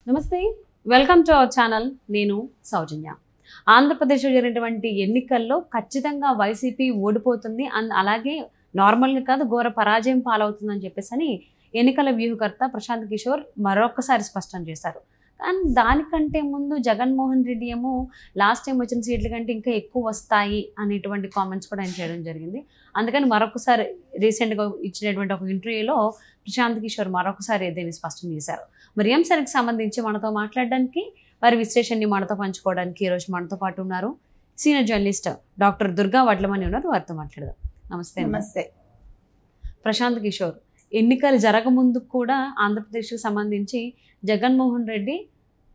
నమస్తే, welcome to our channel. నేను సౌజన్య. ఆంధ్రప్రదేశ్లో జరిగినటువంటి ఎన్నికల్లో ఖచ్చితంగా వైసీపీ ఓడిపోతుంది, అలాగే నార్మల్గా కాదు ఘోర పరాజయం పాలవుతుందని చెప్పేసి ఎన్నికల వ్యూహకర్త ప్రశాంత్ కిషోర్ మరొకసారి స్పష్టం చేశారు. కానీ దానికంటే ముందు జగన్మోహన్ రెడ్డి ఏమో లాస్ట్ టైం వచ్చిన సీట్ల కంటే ఇంకా ఎక్కువ వస్తాయి అనేటువంటి కామెంట్స్ కూడా ఆయన చేయడం జరిగింది. అందుకని మరొకసారి రీసెంట్గా ఇచ్చినటువంటి ఒక ఇంటర్వ్యూలో ప్రశాంత్ కిషోర్ మరొకసారి దీన్ని స్పష్టం చేశారు. మరి ఈ అంశానికి సంబంధించి మనతో మాట్లాడడానికి, వారి విశ్లేషణని మనతో పంచుకోవడానికి ఈరోజు మనతో పాటు ఉన్నారు సీనియర్ జర్నలిస్ట్ డాక్టర్ దుర్గా వడ్లమని ఉన్నారు. వారితో మాట్లాడదాం. నమస్తే. నమస్తే. ప్రశాంత్ కిషోర్, ఎన్నికలు జరగముందు కూడా ఆంధ్రప్రదేశ్కి సంబంధించి జగన్మోహన్ రెడ్డి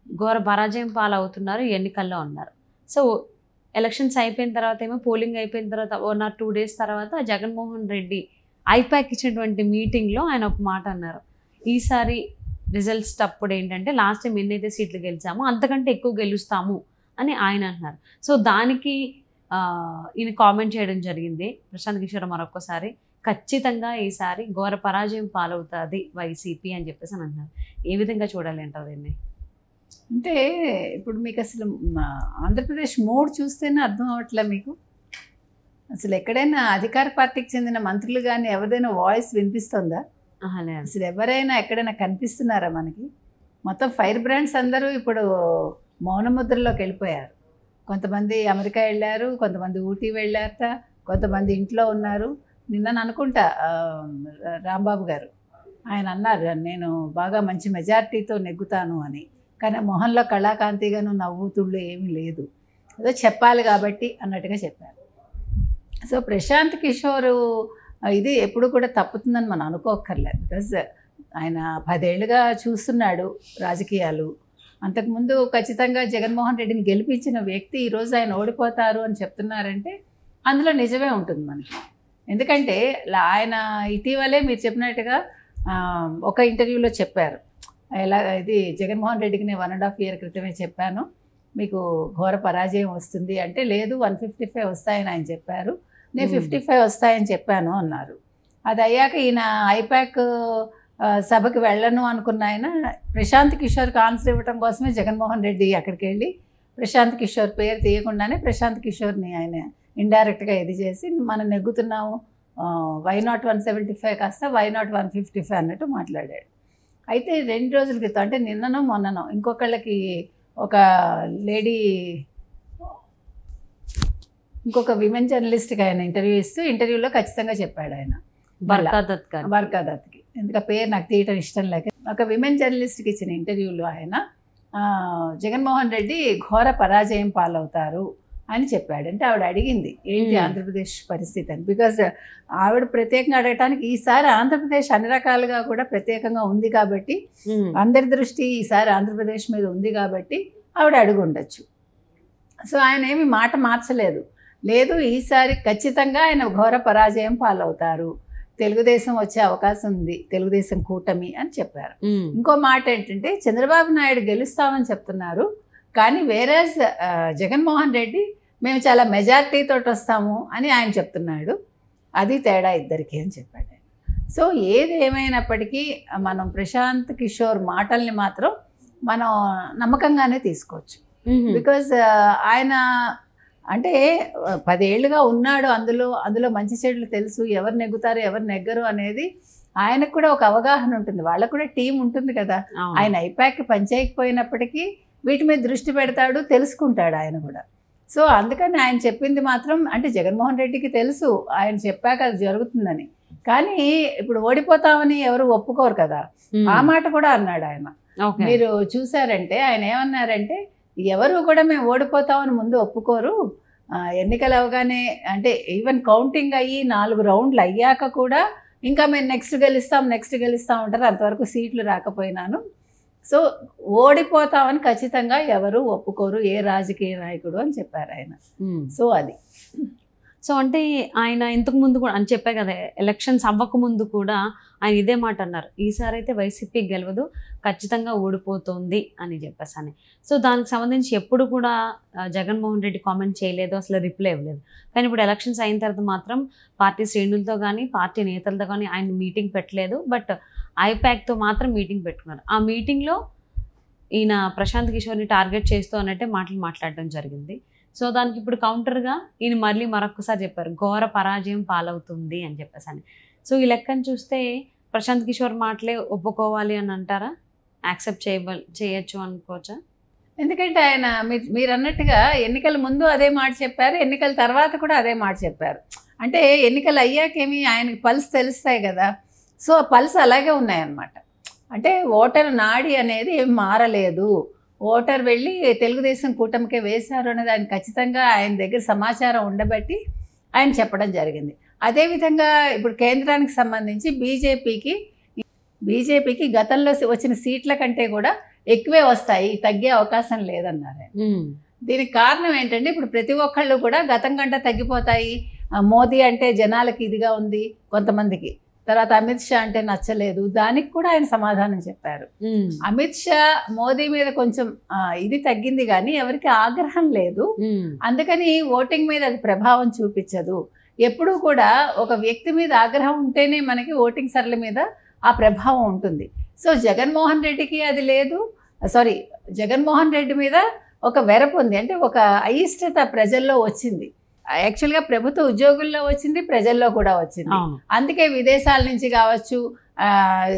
ఘోర పరాజయం పాలవుతున్నారు, ఎన్నికల్లో ఉన్నారు. సో ఎలక్షన్స్ అయిపోయిన తర్వాత ఏమో పోలింగ్ అయిపోయిన తర్వాత 1 or 2 days తర్వాత జగన్మోహన్ రెడ్డి ఐపాక్ ఇచ్చినటువంటి మీటింగ్లో ఆయన ఒక మాట అన్నారు. ఈసారి రిజల్ట్స్ అప్పుడు ఏంటంటే లాస్ట్ టైం ఎన్నైతే సీట్లు గెలిచామో అంతకంటే ఎక్కువ గెలుస్తాము అని ఆయన అంటున్నారు. సో దానికి ఈయన కామెంట్ చేయడం జరిగింది ప్రశాంత్ కిషోర్ మరొకసారి. ఖచ్చితంగా ఈసారి ఘోర పరాజయం పాలవుతుంది వైసీపీ అని చెప్పేసి అని అంటున్నారు. ఏ విధంగా చూడాలి అంటారు దీన్ని? అంటే ఇప్పుడు మీకు అసలు ఆంధ్రప్రదేశ్ మూడ్ చూస్తేనే అర్థం అవ్వట్లే మీకు. అసలు ఎక్కడైనా అధికార పార్టీకి చెందిన మంత్రులు కానీ ఎవరిదైనా వాయిస్ వినిపిస్తుందా? అసలు ఎవరైనా ఎక్కడైనా కనిపిస్తున్నారా మనకి? మొత్తం ఫైర్ బ్రాండ్స్ అందరూ ఇప్పుడు మౌనముద్రలోకి వెళ్ళిపోయారు. కొంతమంది అమెరికా వెళ్ళారు, కొంతమంది ఊటీ వెళ్ళారట, కొంతమంది ఇంట్లో ఉన్నారు. నిన్న అనుకుంటా రాంబాబు గారు ఆయన అన్నారు, నేను బాగా మంచి మెజారిటీతో నెగ్గుతాను అని. కానీ మొహంలో కళాకాంతిగాను నవ్వుతుళ్ళు ఏమీ లేదు, ఏదో చెప్పాలి కాబట్టి అన్నట్టుగా చెప్పారు. సో ప్రశాంత్ కిషోర్ ఇది ఎప్పుడు కూడా తప్పుతుందని మనం అనుకోక్కర్లేదు. బికాజ్ ఆయన 10 ఏళ్ళుగా చూస్తున్నాడు రాజకీయాలు. అంతకుముందు ఖచ్చితంగా జగన్మోహన్ రెడ్డిని గెలిపించిన వ్యక్తి ఈరోజు ఆయన ఓడిపోతారు అని చెప్తున్నారంటే అందులో నిజమే ఉంటుంది మనకి. ఎందుకంటే ఆయన ఇటీవలే మీరు చెప్పినట్టుగా ఒక ఇంటర్వ్యూలో చెప్పారు, ఎలా ఇది జగన్మోహన్ రెడ్డికి నేను 1.5 year క్రితమే చెప్పాను మీకు ఘోర పరాజయం వస్తుంది అంటే, లేదు 155 వస్తాయని ఆయన చెప్పారు, నేను 55 వస్తాయని చెప్పాను అన్నారు. అది అయ్యాక ఈయన ఐపాక్ సభకి వెళ్ళను అనుకున్న ఆయన ప్రశాంత్ కిషోర్కి ఆన్సర్ ఇవ్వడం కోసమే జగన్మోహన్ రెడ్డి అక్కడికి వెళ్ళి ప్రశాంత్ కిషోర్ పేరు తీయకుండానే ప్రశాంత్ కిషోర్ని ఆయన ఇండైరెక్ట్గా ఇది చేసి మనం నెగ్గుతున్నాము, వై నాట్ 175 కాస్త వై నాట్ 155 అన్నట్టు మాట్లాడాడు. అయితే 2 రోజుల క్రితం అంటే నిన్ననో మొన్ననో ఇంకొకళ్ళకి ఒక లేడీ ఇంకొక విమెన్ జర్నలిస్ట్కి ఆయన ఇంటర్వ్యూ ఇస్తూ ఇంటర్వ్యూలో ఖచ్చితంగా చెప్పాడు ఆయన బర్కాదత్కి, ఎందుకు పేరు నాకు తీయటం ఇష్టం లేక, ఒక విమెన్ జర్నలిస్ట్కి ఇచ్చిన ఇంటర్వ్యూలో ఆయన జగన్మోహన్ రెడ్డి ఘోర పరాజయం పాలవుతారు అని చెప్పాడు. అంటే ఆవిడ అడిగింది ఏంటి ఆంధ్రప్రదేశ్ పరిస్థితి అని. బికాజ్ ఆవిడ ప్రత్యేకంగా అడగటానికి ఈసారి ఆంధ్రప్రదేశ్ అన్ని రకాలుగా కూడా ప్రత్యేకంగా ఉంది కాబట్టి, అందరి దృష్టి ఈసారి ఆంధ్రప్రదేశ్ మీద ఉంది కాబట్టి ఆవిడ అడుగు ఉండొచ్చు. సో ఆయన ఏమి మాట మార్చలేదు, లేదు ఈసారి ఖచ్చితంగా ఆయన ఘోర పరాజయం పాలవుతారు, తెలుగుదేశం వచ్చే అవకాశం ఉంది, తెలుగుదేశం కూటమి అని చెప్పారు. ఇంకో మాట ఏంటంటే చంద్రబాబు నాయుడు గెలుస్తామని చెప్తున్నారు, కానీ వేరే జగన్మోహన్ రెడ్డి మేము చాలా మెజారిటీతో వస్తాము అని ఆయన చెప్తున్నాడు, అది తేడా ఇద్దరికి అని చెప్పాడు ఆయన. సో ఏది ఏమైనప్పటికీ మనం ప్రశాంత్ కిషోర్ మాటల్ని మాత్రం మనం నమ్మకంగానే తీసుకోవచ్చు. బికాజ్ ఆయన అంటే 10 ఏళ్ళుగా ఉన్నాడు, అందులో మంచి చెడులు తెలుసు, ఎవరు నెగ్గుతారు ఎవరు నెగ్గరు అనేది ఆయనకు కూడా ఒక అవగాహన ఉంటుంది, వాళ్ళకు కూడా టీం ఉంటుంది కదా. ఆయన ఐపాక్ పనిచేయకపోయినప్పటికీ వీటి మీద దృష్టి పెడతాడు, తెలుసుకుంటాడు ఆయన కూడా. సో అందుకని ఆయన చెప్పింది మాత్రం అంటే జగన్మోహన్ రెడ్డికి తెలుసు ఆయన చెప్పాక అది జరుగుతుందని, కానీ ఇప్పుడు ఓడిపోతామని ఎవరు ఒప్పుకోరు కదా, ఆ మాట కూడా అన్నాడు ఆయన. మీరు చూసారంటే ఆయన ఏమన్నారంటే ఎవరు కూడా మేము ఓడిపోతామని ముందు ఒప్పుకోరు, ఎన్నికలు అవగానే అంటే ఈవెన్ కౌంటింగ్ అయ్యి 4 రౌండ్లు అయ్యాక కూడా ఇంకా మేము నెక్స్ట్ గెలుస్తాం అంటారు, అంతవరకు సీట్లు రాకపోయినాను. సో ఓడిపోతామని ఖచ్చితంగా ఎవరు ఒప్పుకోరు ఏ రాజకీయ నాయకుడు అని చెప్పారు ఆయన. సో అది సో అంటే ఆయన ఇంతకు ముందు కూడా అని చెప్పే కదా, ఎలక్షన్స్ అవ్వకముందు కూడా ఆయన ఇదే మాట అన్నారు, ఈసారి అయితే వైసీపీ గెలవదు, ఖచ్చితంగా ఓడిపోతుంది అని చెప్పేసి. సో దానికి సంబంధించి ఎప్పుడు కూడా జగన్మోహన్ రెడ్డి కామెంట్ చేయలేదు, అసలు రిప్లై ఇవ్వలేదు. కానీ ఇప్పుడు ఎలక్షన్స్ అయిన తర్వాత మాత్రం పార్టీ శ్రేణులతో కానీ పార్టీ నేతలతో కానీ ఆయన మీటింగ్ పెట్టలేదు, బట్ ఐపాక్తో మాత్రం మీటింగ్ పెట్టుకున్నారు. ఆ మీటింగ్లో ఈయన ప్రశాంత్ కిషోర్ని టార్గెట్ చేస్తూ అన్నట్టే మాటలు మాట్లాడడం జరిగింది. సో దానికి ఇప్పుడు కౌంటర్గా ఈయన మళ్ళీ మరొకసారి చెప్పారు, ఘోర పరాజయం పాలవుతుంది అని చెప్పేసి అని. సో ఈ లెక్కను చూస్తే ప్రశాంత్ కిషోర్ మాటలే ఒప్పుకోవాలి అని అంటారా? యాక్సెప్ట్ చేయొచ్చు అనుకోవచ్చా? ఎందుకంటే ఆయన మీరు అన్నట్టుగా ఎన్నికల ముందు అదే మాట చెప్పారు, ఎన్నికల తర్వాత కూడా అదే మాట చెప్పారు. అంటే ఎన్నికలు అయ్యాకేమి ఆయనకి పల్స్ తెలుస్తాయి కదా, సో ఆ పల్స్ అలాగే ఉన్నాయన్నమాట. అంటే ఓటర్ నాడి అనేది ఏం మారలేదు, ఓటర్ వెళ్ళి తెలుగుదేశం కూటమికే వేశారు అనేది ఆయన ఖచ్చితంగా ఆయన దగ్గర సమాచారం ఉండబట్టి ఆయన చెప్పడం జరిగింది. అదేవిధంగా ఇప్పుడు కేంద్రానికి సంబంధించి బీజేపీకి గతంలో వచ్చిన సీట్ల కంటే కూడా ఎక్కువే వస్తాయి, తగ్గే అవకాశం లేదన్నారు. దీనికి కారణం ఏంటంటే ఇప్పుడు ప్రతి ఒక్కళ్ళు కూడా గతం కంటే తగ్గిపోతాయి, మోదీ అంటే జనాలకి ఇదిగా ఉంది కొంతమందికి, తర్వాత అమిత్ షా అంటే నచ్చలేదు, దానికి కూడా ఆయన సమాధానం చెప్పారు. అమిత్ షా మోదీ మీద కొంచెం ఇది తగ్గింది కానీ ఎవరికి ఆగ్రహం లేదు, అందుకని ఓటింగ్ మీద అది ప్రభావం చూపించదు. ఎప్పుడూ కూడా ఒక వ్యక్తి మీద ఆగ్రహం ఉంటేనే మనకి ఓటింగ్ సరళ మీద ఆ ప్రభావం ఉంటుంది. సో జగన్మోహన్ రెడ్డికి అది లేదు, జగన్మోహన్ రెడ్డి మీద ఒక వెరపు ఉంది, అంటే ఒక అయిష్టత ప్రజల్లో వచ్చింది. యాక్చువల్గా ప్రభుత్వ ఉద్యోగుల్లో వచ్చింది, ప్రజల్లో కూడా వచ్చింది. అందుకే విదేశాల నుంచి కావచ్చు,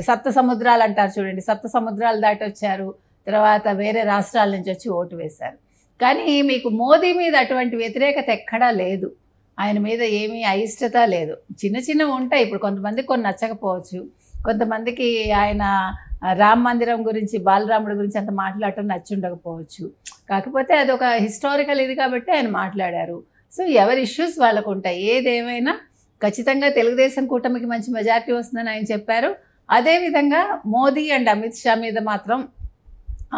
సప్త సముద్రాలు అంటారు చూడండి, సప్త సముద్రాలు దాటి వచ్చారు, తర్వాత వేరే రాష్ట్రాల నుంచి వచ్చి ఓటు వేశారు. కానీ మీకు మోదీ మీద అటువంటి వ్యతిరేకత ఎక్కడా లేదు, ఆయన మీద ఏమీ అయిష్టత లేదు. చిన్న చిన్నవి ఉంటాయి, ఇప్పుడు కొంతమందికి కొన్ని నచ్చకపోవచ్చు, కొంతమందికి ఆయన రామ మందిరం గురించి, బాలరాముడి గురించి అంత మాట్లాడటం నచ్చి ఉండకపోవచ్చు. కాకపోతే అది ఒక హిస్టారికల్ ఇది కాబట్టి ఆయన మాట్లాడారు. సో ఎవరి ఇష్యూస్ వాళ్ళకు ఉంటాయి. ఏదేమైనా ఖచ్చితంగా తెలుగుదేశం కూటమికి మంచి మెజారిటీ వస్తుందని ఆయన చెప్పారు. అదేవిధంగా మోదీ అండ్ అమిత్ షా మీద మాత్రం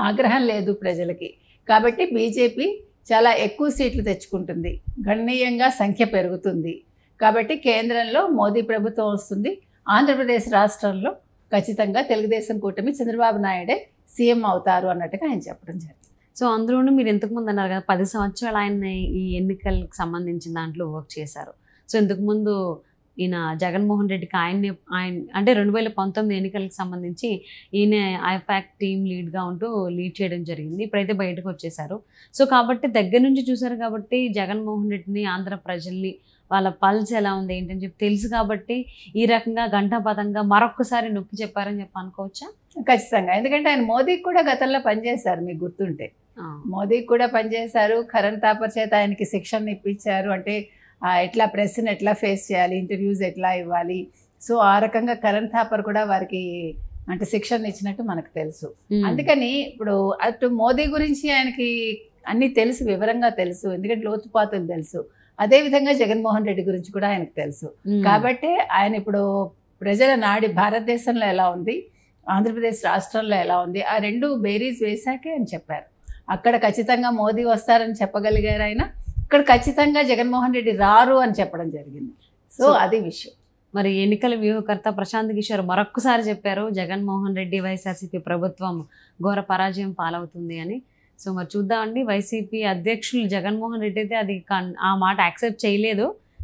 ఆగ్రహం లేదు ప్రజలకి. కాబట్టి బీజేపీ చాలా ఎక్కువ సీట్లు తెచ్చుకుంటుంది, గణనీయంగా సంఖ్య పెరుగుతుంది. కాబట్టి కేంద్రంలో మోదీ ప్రభుత్వం వస్తుంది, ఆంధ్రప్రదేశ్ రాష్ట్రంలో ఖచ్చితంగా తెలుగుదేశం కూటమి చంద్రబాబు నాయుడే సీఎం అవుతారు అన్నట్టుగా ఆయన చెప్పడం జరిగింది. సో అందులోనూ మీరు ఇంతకుముందు అన్నారు కదా 10 సంవత్సరాలు ఆయన ఈ ఎన్నికలకు సంబంధించిన దాంట్లో వర్క్ చేశారు. సో ఇంతకుముందు ఈయన జగన్మోహన్ రెడ్డికి ఆయన అంటే 2019 ఎన్నికలకు సంబంధించి ఈయన ఐపాక్ టీమ్ లీడ్గా ఉంటూ లీడ్ చేయడం జరిగింది. ఇప్పుడైతే బయటకు వచ్చేసారు. సో కాబట్టి దగ్గర నుంచి చూశారు కాబట్టి జగన్మోహన్ రెడ్డిని, ఆంధ్ర ప్రజల్ని, వాళ్ళ పల్స్ ఎలా ఉంది ఏంటని చెప్పి తెలుసు కాబట్టి ఈ రకంగా ఘంటాపథంగా మరొకసారి నొక్కి చెప్పారని చెప్పి అనుకోవచ్చా? ఖచ్చితంగా. ఎందుకంటే ఆయన మోదీకి కూడా గతంలో పనిచేశారు, మీకు గుర్తుంటే మోదీకి కూడా పనిచేశారు. కరణ్ థాపర్ చేత ఆయనకి శిక్షణ ఇప్పించారు, అంటే ఎట్లా ప్రెస్ని ఎట్లా ఫేస్ చేయాలి, ఇంటర్వ్యూస్ ఎట్లా ఇవ్వాలి. సో ఆ రకంగా కరణ్ థాపర్ కూడా వారికి అంటే శిక్షణ ఇచ్చినట్టు మనకు తెలుసు. అందుకని ఇప్పుడు అటు మోదీ గురించి ఆయనకి అన్నీ తెలుసు, వివరంగా తెలుసు, ఎందుకంటే లోతుపాతులు తెలుసు. అదేవిధంగా జగన్మోహన్ రెడ్డి గురించి కూడా ఆయనకు తెలుసు. కాబట్టి ఆయన ఇప్పుడు ప్రజల నాడి భారతదేశంలో ఎలా ఉంది, ఆంధ్రప్రదేశ్ రాష్ట్రంలో ఎలా ఉంది, ఆ రెండు బేరీస్ వేశాకే అని చెప్పారు. అక్కడ ఖచ్చితంగా మోదీ వస్తారని చెప్పగలిగారు ఆయన, ఇక్కడ ఖచ్చితంగా జగన్మోహన్ రెడ్డి రారు అని చెప్పడం జరిగింది. సో అది విషయం. మరి ఎన్నికల వ్యూహకర్త ప్రశాంత్ కిషోర్ మరొక్కసారి చెప్పారు, జగన్మోహన్ రెడ్డి వైఎస్ఆర్సీపీ ప్రభుత్వం ఘోర పరాజయం పాలవుతుంది అని. సో మరి చూద్దామండి, వైసీపీ అధ్యక్షులు జగన్మోహన్ రెడ్డి అయితే అది ఆ మాట యాక్సెప్ట్ చేయలేదు.